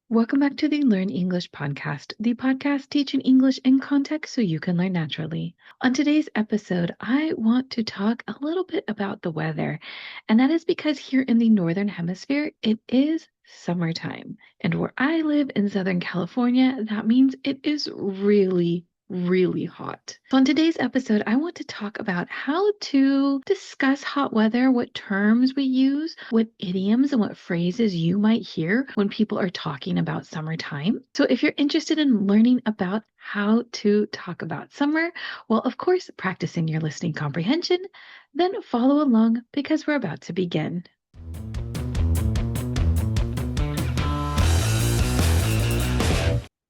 Welcome back to the Learn English podcast, the podcast teaching English in context so you can learn naturally. On today's episode, I want to talk a little bit about the weather, and that is because here in the Northern Hemisphere, it is summertime. And where I live in Southern California, that means it is really hot. So on today's episode, I want to talk about how to discuss hot weather, what terms we use, what idioms and what phrases you might hear when people are talking about summertime. So if you're interested in learning about how to talk about summer, well, of course, practicing your listening comprehension, then follow along because we're about to begin.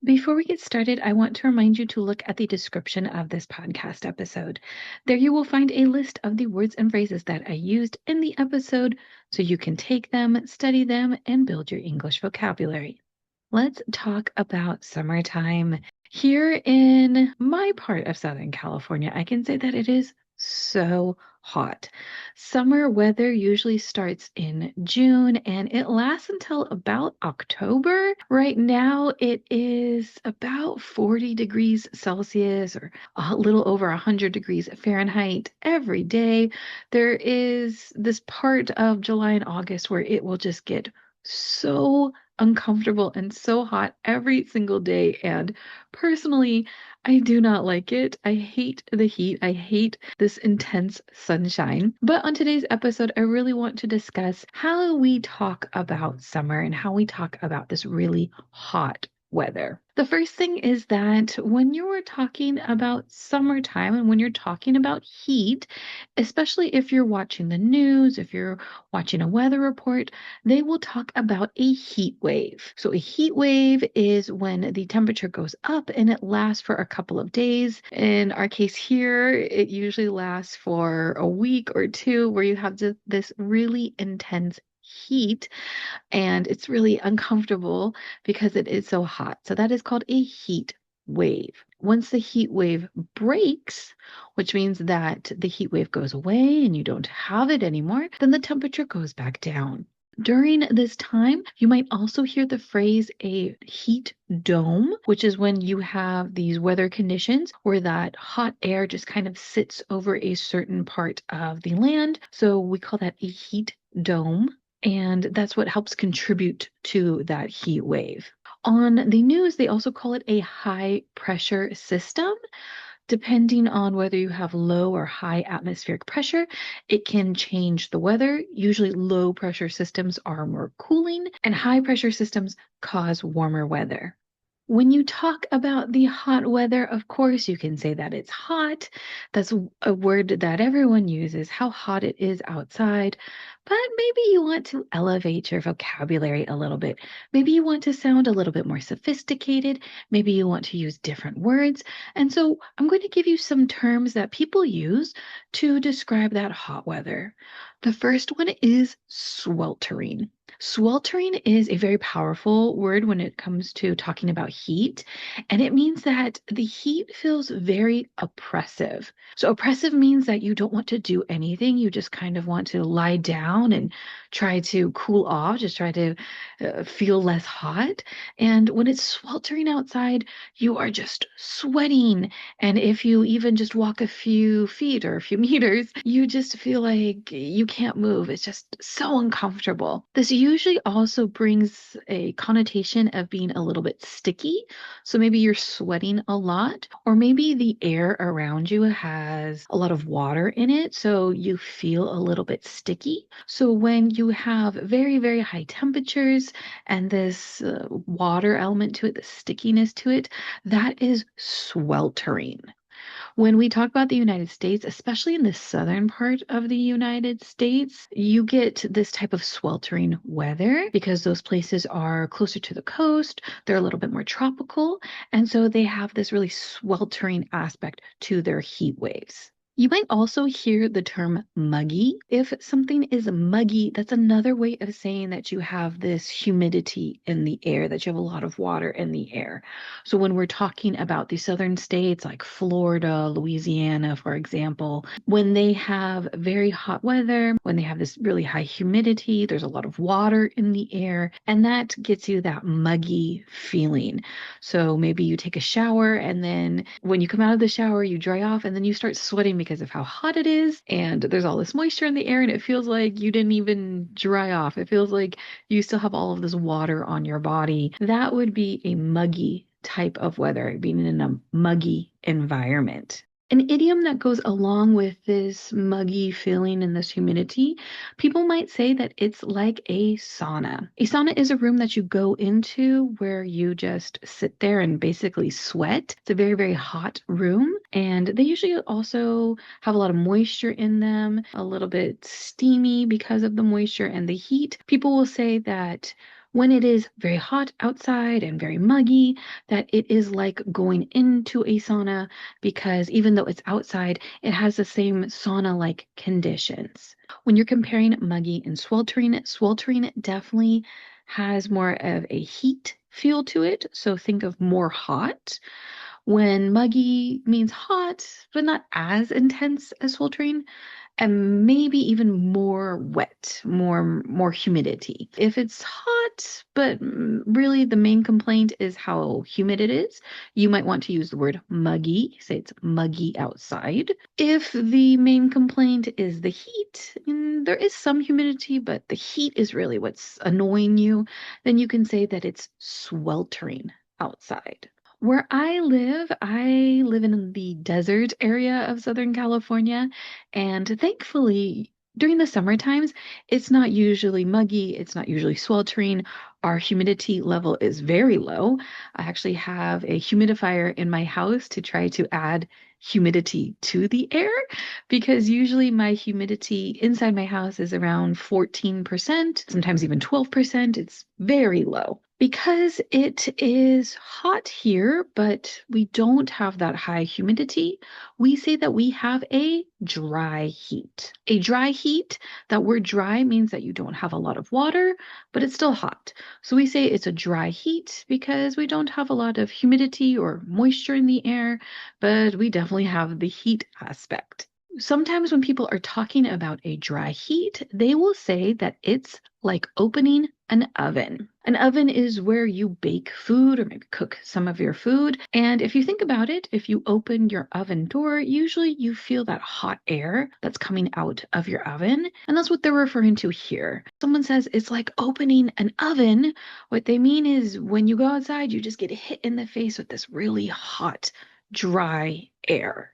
Before we get started, I want to remind you to look at the description of this podcast episode. There you will find a list of the words and phrases that I used in the episode so you can take them, study them, and build your English vocabulary. Let's talk about summertime. Here in my part of Southern California, I can say that it is so hot. Summer weather usually starts in June and it lasts until about October. Right now, it is about 40 degrees Celsius or a little over 100 degrees Fahrenheit every day. There is this part of July and August where it will just get so uncomfortable and so hot every single day. And personally, I do not like it. I hate the heat. I hate this intense sunshine. But on today's episode, I really want to discuss how we talk about summer and how we talk about this really hot weather. The first thing is that when you're talking about summertime and when you're talking about heat, especially if you're watching the news, if you're watching a weather report, they will talk about a heat wave. So a heat wave is when the temperature goes up and it lasts for a couple of days. In our case here, it usually lasts for a week or two where you have this really intense heat and it's really uncomfortable because it is so hot. So that is called a heat wave. Once the heat wave breaks, which means that the heat wave goes away and you don't have it anymore, then the temperature goes back down. During this time, you might also hear the phrase a heat dome, which is when you have these weather conditions where that hot air just kind of sits over a certain part of the land. So we call that a heat dome. And that's what helps contribute to that heat wave. On the news, they also call it a high pressure system. Depending on whether you have low or high atmospheric pressure, it can change the weather. Usually, low pressure systems are more cooling, and high pressure systems cause warmer weather. When you talk about the hot weather, of course, you can say that it's hot. That's a word that everyone uses, how hot it is outside. But maybe you want to elevate your vocabulary a little bit. Maybe you want to sound a little bit more sophisticated. Maybe you want to use different words. And so I'm going to give you some terms that people use to describe that hot weather. The first one is sweltering. Sweltering is a very powerful word when it comes to talking about heat, and it means that the heat feels very oppressive. So, oppressive means that you don't want to do anything. You just kind of want to lie down and try to cool off, just try to feel less hot. And when it's sweltering outside, you are just sweating. And if you even just walk a few feet or a few meters, you just feel like you can't move. It's just so uncomfortable. This usually also brings a connotation of being a little bit sticky. So maybe you're sweating a lot, or maybe the air around you has a lot of water in it. So you feel a little bit sticky. So when you have very high temperatures and this water element to it, the stickiness to it, that is sweltering. When we talk about the United States, especially in the southern part of the United States, you get this type of sweltering weather because those places are closer to the coast, they're a little bit more tropical, and so they have this really sweltering aspect to their heat waves. You might also hear the term muggy. If something is muggy, that's another way of saying that you have this humidity in the air, that you have a lot of water in the air. So when we're talking about the southern states like Florida, Louisiana, for example, when they have very hot weather, when they have this really high humidity, there's a lot of water in the air, and that gets you that muggy feeling. So maybe you take a shower and then when you come out of the shower, you dry off and then you start sweating because of how hot it is. And there's all this moisture in the air and it feels like you didn't even dry off. It feels like you still have all of this water on your body. That would be a muggy type of weather, being in a muggy environment. An idiom that goes along with this muggy feeling and this humidity, people might say that it's like a sauna. A sauna is a room that you go into where you just sit there and basically sweat. It's a very, very hot room, and they usually also have a lot of moisture in them, a little bit steamy because of the moisture and the heat. People will say that when it is very hot outside and very muggy, that it is like going into a sauna because even though it's outside, it has the same sauna-like conditions. When you're comparing muggy and sweltering, sweltering definitely has more of a heat feel to it. So think of more hot. When muggy means hot, but not as intense as sweltering, and maybe even more wet, more humidity. If it's hot, but really the main complaint is how humid it is, you might want to use the word muggy, say it's muggy outside. If the main complaint is the heat, there is some humidity, but the heat is really what's annoying you, then you can say that it's sweltering outside. Where I live in the desert area of Southern California, and thankfully, during the summer times, it's not usually muggy, it's not usually sweltering. Our humidity level is very low. I actually have a humidifier in my house to try to add humidity to the air because usually my humidity inside my house is around 14%, sometimes even 12%. It's very low. Because it is hot here, but we don't have that high humidity, we say that we have a dry heat. A dry heat, that word dry means that you don't have a lot of water, but it's still hot. So we say it's a dry heat because we don't have a lot of humidity or moisture in the air, but we definitely have the heat aspect. Sometimes when people are talking about a dry heat, they will say that it's like opening an oven. An oven is where you bake food or maybe cook some of your food. And if you think about it, if you open your oven door, usually you feel that hot air that's coming out of your oven. And that's what they're referring to here. Someone says it's like opening an oven. What they mean is when you go outside, you just get hit in the face with this really hot, dry air.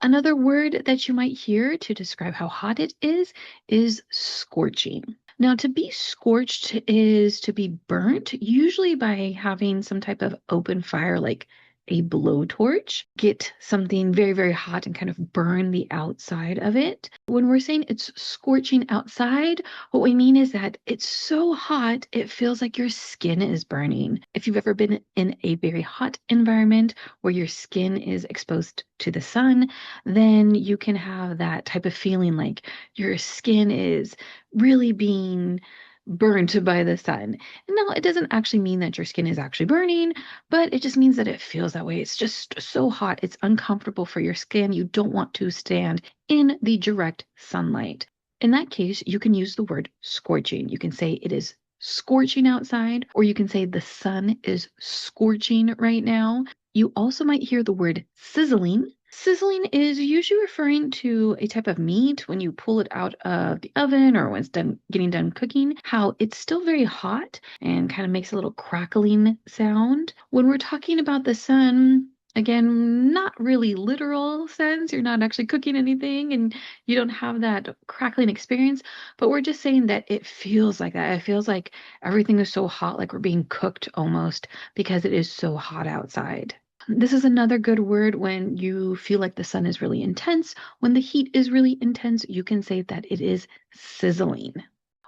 Another word that you might hear to describe how hot it is scorching. Now, to be scorched is to be burnt, usually by having some type of open fire like a blowtorch, get something very, very hot and kind of burn the outside of it. When we're saying it's scorching outside, what we mean is that it's so hot, it feels like your skin is burning. If you've ever been in a very hot environment where your skin is exposed to the sun, then you can have that type of feeling like your skin is really being burned by the sun. Now, it doesn't actually mean that your skin is actually burning, but it just means that it feels that way. It's just so hot. It's uncomfortable for your skin. You don't want to stand in the direct sunlight. In that case, you can use the word scorching. You can say it is scorching outside, or you can say the sun is scorching right now. You also might hear the word sizzling. Sizzling is usually referring to a type of meat when you pull it out of the oven or when it's getting done cooking, how it's still very hot and kind of makes a little crackling sound. When we're talking about the sun, again, not really literal sense, you're not actually cooking anything and you don't have that crackling experience, but we're just saying that it feels like that. It feels like everything is so hot, like we're being cooked almost because it is so hot outside. This is another good word when you feel like the sun is really intense. When the heat is really intense, you can say that it is sizzling.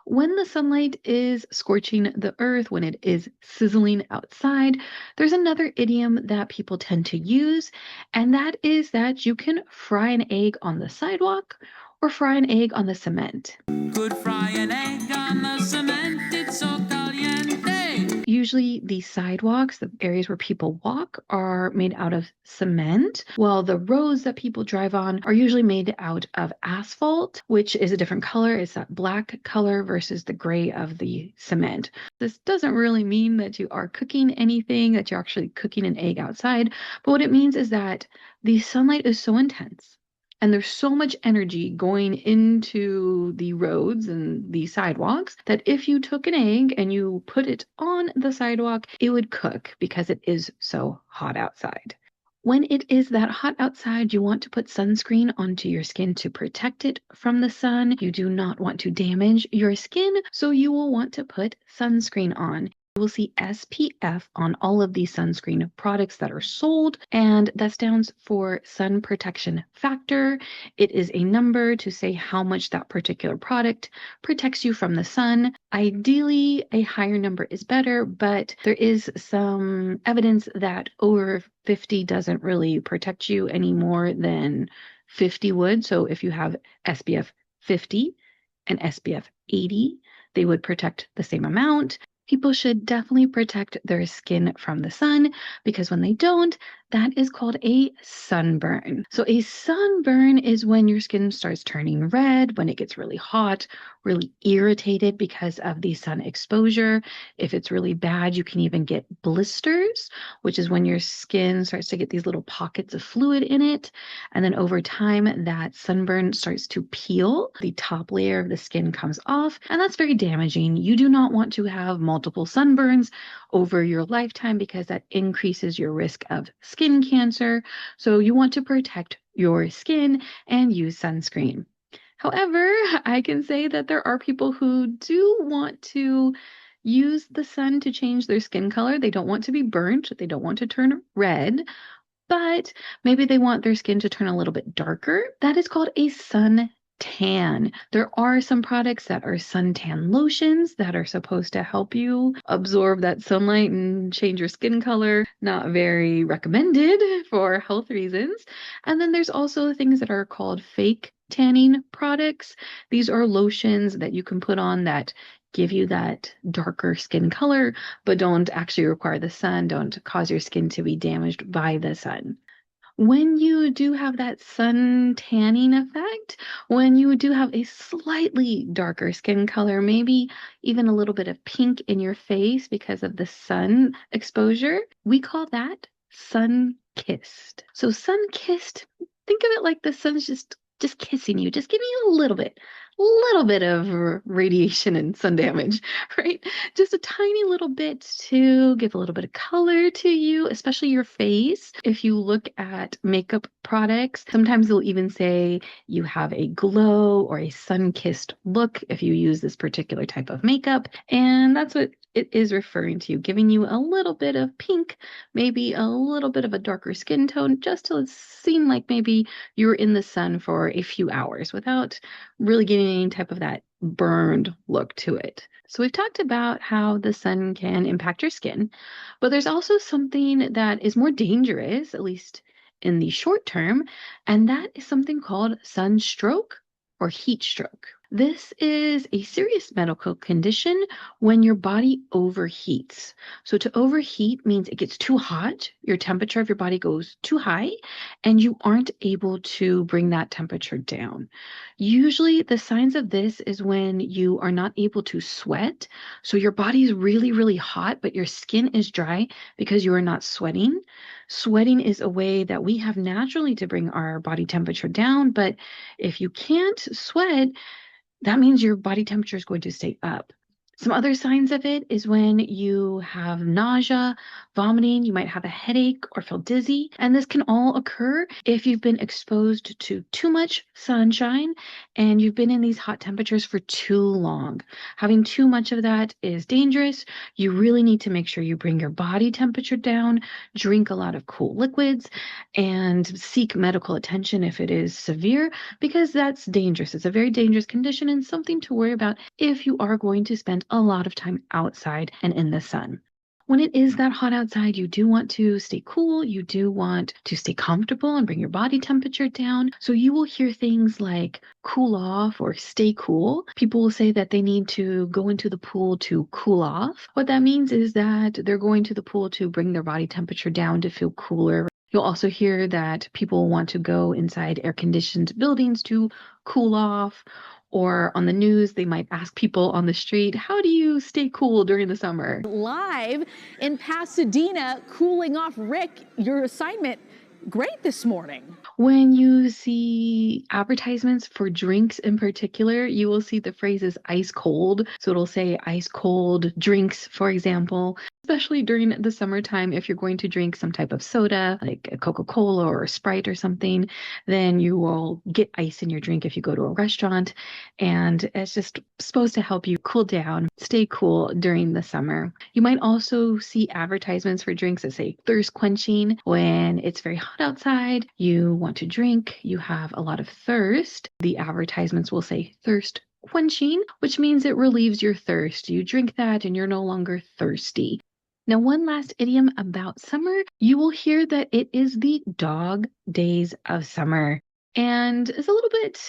When the sunlight is scorching the earth, when it is sizzling outside, there's another idiom that people tend to use, and that is that you can fry an egg on the sidewalk or fry an egg on the cement. Could fry an egg on the cement, it's so caliente. Usually the sidewalks, the areas where people walk, are made out of cement, while the roads that people drive on are usually made out of asphalt, which is a different color. It's that black color versus the gray of the cement. This doesn't really mean that you are cooking anything, that you're actually cooking an egg outside, but what it means is that the sunlight is so intense and there's so much energy going into the roads and the sidewalks that if you took an egg and you put it on the sidewalk, it would cook because it is so hot outside. When it is that hot outside, you want to put sunscreen onto your skin to protect it from the sun. You do not want to damage your skin, so you will want to put sunscreen on. You will see SPF on all of these sunscreen products that are sold, and that stands for sun protection factor. It is a number to say how much that particular product protects you from the sun. Ideally, a higher number is better, but there is some evidence that over 50 doesn't really protect you any more than 50 would. So if you have SPF 50 and SPF 80, they would protect the same amount. People should definitely protect their skin from the sun because when they don't, that is called a sunburn. So a sunburn is when your skin starts turning red, when it gets really hot, really irritated because of the sun exposure. If it's really bad, you can even get blisters, which is when your skin starts to get these little pockets of fluid in it. And then over time, that sunburn starts to peel. The top layer of the skin comes off, and that's very damaging. You do not want to have multiple sunburns over your lifetime because that increases your risk of skin cancer. So you want to protect your skin and use sunscreen. However, I can say that there are people who do want to use the sun to change their skin color. They don't want to be burnt, they don't want to turn red, but maybe they want their skin to turn a little bit darker. That is called a sun tan. There are some products that are suntan lotions that are supposed to help you absorb that sunlight and change your skin color. Not very recommended for health reasons. And then there's also things that are called fake tanning products. These are lotions that you can put on that give you that darker skin color, but don't actually require the sun, don't cause your skin to be damaged by the sun. When you do have that sun tanning effect, when you do have a slightly darker skin color, maybe even a little bit of pink in your face because of the sun exposure, we call that sun kissed. So sun kissed, think of it like the sun's just kissing you, just giving you a little bit of radiation and sun damage, right? Just a tiny little bit to give a little bit of color to you, especially your face. If you look at makeup products, sometimes they'll even say you have a glow or a sun-kissed look if you use this particular type of makeup. And that's what it is referring to, giving you a little bit of pink, maybe a little bit of a darker skin tone, just to seem like maybe you're in the sun for a few hours without really getting any type of that burned look to it. So we've talked about how the sun can impact your skin, but there's also something that is more dangerous, at least in the short term, and that is something called sunstroke or heat stroke. This is a serious medical condition when your body overheats. So to overheat means it gets too hot, your temperature of your body goes too high, and you aren't able to bring that temperature down. Usually the signs of this is when you are not able to sweat. So your body is really, really hot, but your skin is dry because you are not sweating. Sweating is a way that we have naturally to bring our body temperature down, but if you can't sweat, that means your body temperature is going to stay up. Some other signs of it is when you have nausea, vomiting, you might have a headache or feel dizzy. And this can all occur if you've been exposed to too much sunshine and you've been in these hot temperatures for too long. Having too much of that is dangerous. You really need to make sure you bring your body temperature down, drink a lot of cool liquids, and seek medical attention if it is severe, because that's dangerous. It's a very dangerous condition and something to worry about if you are going to spend a lot of time outside and in the sun. When it is that hot outside, you do want to stay cool. You do want to stay comfortable and bring your body temperature down. So you will hear things like cool off or stay cool. People will say that they need to go into the pool to cool off. What that means is that they're going to the pool to bring their body temperature down to feel cooler. You'll also hear that people want to go inside air-conditioned buildings to cool off. Or on the news, they might ask people on the street, how do you stay cool during the summer? Live in Pasadena, cooling off. Rick, your assignment, great this morning. When you see advertisements for drinks in particular, you will see the phrases ice cold. So it'll say ice cold drinks, for example, especially during the summertime. If you're going to drink some type of soda, like a Coca-Cola or a Sprite or something, then you will get ice in your drink if you go to a restaurant. And it's just supposed to help you cool down, stay cool during the summer. You might also see advertisements for drinks that say thirst quenching. When it's very hot outside, you want to drink, you have a lot of thirst. The advertisements will say thirst quenching, which means it relieves your thirst. You drink that and you're no longer thirsty. Now, one last idiom about summer, you will hear that it is the dog days of summer. And it's a little bit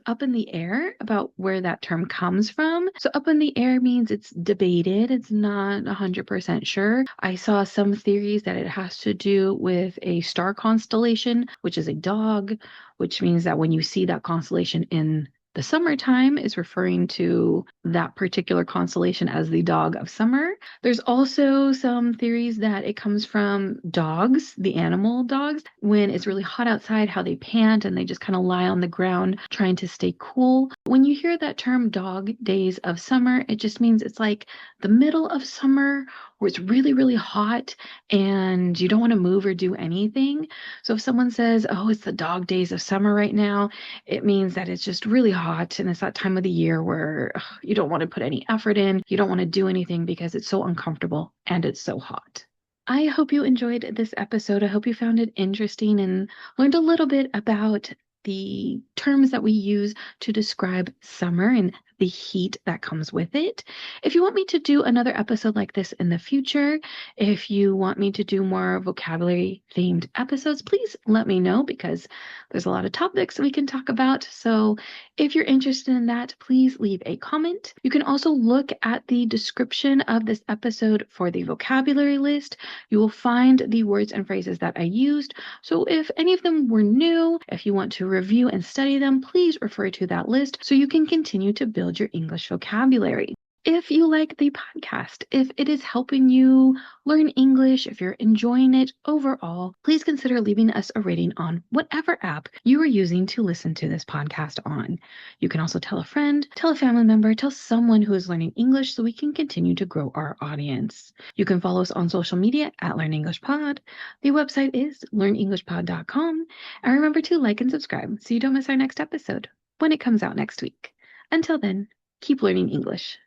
up in the air about where that term comes from. So up in the air means it's debated. It's not 100% sure. I saw some theories that it has to do with a star constellation, which is a dog, which means that when you see that constellation in the summertime is referring to that particular constellation as the dog of summer. There's also some theories that it comes from dogs, the animal dogs, when it's really hot outside, how they pant and they just kind of lie on the ground trying to stay cool. When you hear that term dog days of summer, it just means it's like the middle of summer where it's really, really hot and you don't want to move or do anything. So if someone says, oh, it's the dog days of summer right now, it means that it's just really hot and it's that time of the year where you don't want to put any effort in, you don't want to do anything because it's so uncomfortable and it's so hot. I hope you enjoyed this episode. I hope you found it interesting and learned a little bit about the terms that we use to describe summer and the heat that comes with it. If you want me to do another episode like this in the future, if you want me to do more vocabulary themed episodes, please let me know because there's a lot of topics we can talk about. So if you're interested in that, please leave a comment. You can also look at the description of this episode for the vocabulary list. You will find the words and phrases that I used. So if any of them were new, if you want to review and study them, please refer to that list so you can continue to build your English vocabulary. If you like the podcast, if it is helping you learn English, if you're enjoying it overall, please consider leaving us a rating on whatever app you are using to listen to this podcast on. You can also tell a friend, tell a family member, tell someone who is learning English so we can continue to grow our audience. You can follow us on social media at Learn English Pod. The website is learnenglishpod.com. And remember to like and subscribe so you don't miss our next episode when it comes out next week. Until then, keep learning English.